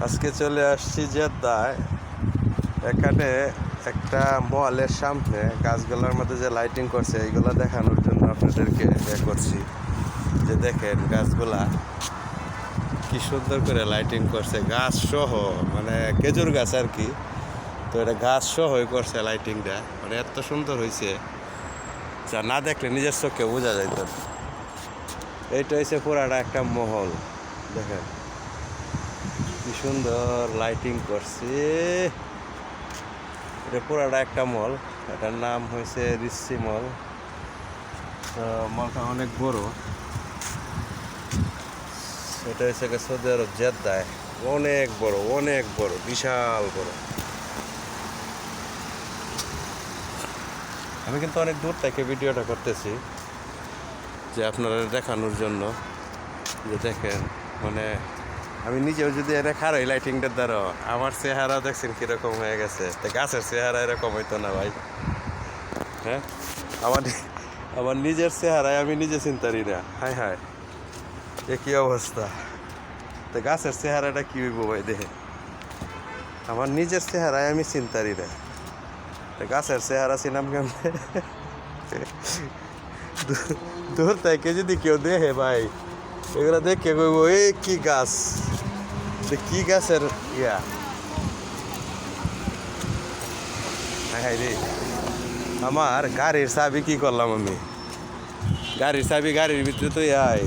আজকে চলে আসছি জেদ্দায়। এখানে একটা মলের সামনে গাছগুলোর মধ্যে যে লাইটিং করছে এইগুলো দেখানোর জন্য আপনাদেরকে করছি যে দেখেন গাছগুলা কি সুন্দর করে লাইটিং করছে, গাছ সহ, মানে খেজুর গাছ আর কি। তো এটা গাছ সহই করছে লাইটিংটা, মানে এত সুন্দর হয়েছে যা না দেখলে নিজের চোখে বোঝা যাইত। এইটা হচ্ছে পুরাটা একটা মহল, দেখেন কি সুন্দর লাইটিং করছে। এটা পুরাটা একটা মল, এটার নাম হয়েছে রিসি মল। তো মলটা অনেক বড়। এটা হচ্ছে সৌদি আরব জেদ্দায়, অনেক বড়, অনেক বড়, বিশাল বড়। আমি কিন্তু অনেক দূর থেকে ভিডিওটা করতেছি যে আপনারা দেখানোর জন্য যে দেখেন, মানে আমি নিজেও যদি এটা খারাই লাইটিংটার দ্বারা আমার চেহারা দেখছেন কীরকম হয়ে গেছে। তো গাছের চেহারা এরকম হইতো না ভাই। হ্যাঁ, আমার আমার নিজের চেহারায় আমি নিজে চিন্তারি না। হায় হায়, এ কী অবস্থা! তো গাছের চেহারাটা কী হইব ভাই দেখে, আমার নিজের চেহারায় আমি চিন্তারি না। তো গাছের চেহারা চিনাম কেমনে? দূর থেকে যদি কেউ দেখে ভাই, এগুলো দেখে কইব এই কি গাছ, কি গাছের ইয়া। হ্যাঁ রে, আমার গাড়ির চাবি কি করলাম আমি, গাড়ির চাবি গাড়ির ভিতরে তো আয়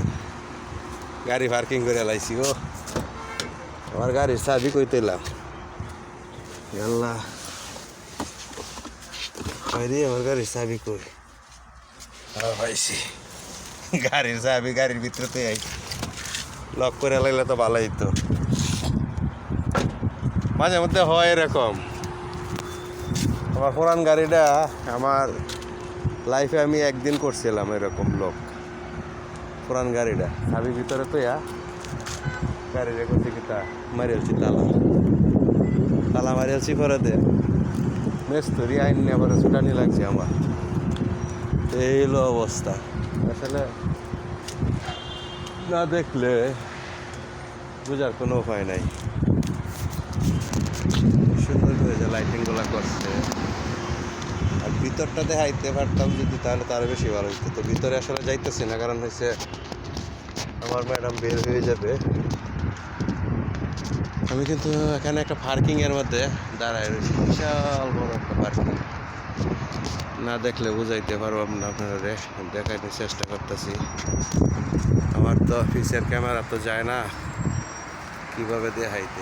গাড়ি পার্কিং করে লাইছি। ও আমার গাড়ির চাবি কইতে এলাম, আল্লাহ রে, আমার গাড়ির চাবি কই পাইছি। গাড়ির চাবি গাড়ির ভিতরে তো আই, লক করে লাগলে তো ভালোই। তো মাঝে মধ্যে হয় এরকম। আমার পুরান গাড়িটা আমার লাইফে আমি একদিন করছিলাম এরকম লক। পুরান গাড়িটা চাবি ভিতরে তো গাড়িটা করছি কি তা মারিয়েছি, তালা তালা মারিয়েছি করে দে মেস্তরি আইন নিয়ে আবার ছুটানি লাগছে আমার। এই হলো অবস্থা। আসলে না দেখলে বোঝার কোনো উপায় নাই। সুন্দর করে যে লাইটিংগুলো করছে, আর ভিতরটা দেখাইতে পারতাম যদি তাহলে তো আরও বেশি ভালো হইতো। তো ভিতরে আসলে যাইতেছি না, কারণ হচ্ছে আমার ম্যাডাম বের হয়ে যাবে। আমি কিন্তু এখানে একটা পার্কিংয়ের মধ্যে দাঁড়ায় রয়েছি, বিশাল বড় একটা পার্কিং। না দেখলে বুঝাইতে পারবো না আপনারা, দেখাইতে চেষ্টা করতেছি। আমার তো অফিসের ক্যামেরা তো যায় না, কীভাবে দেখাইতে।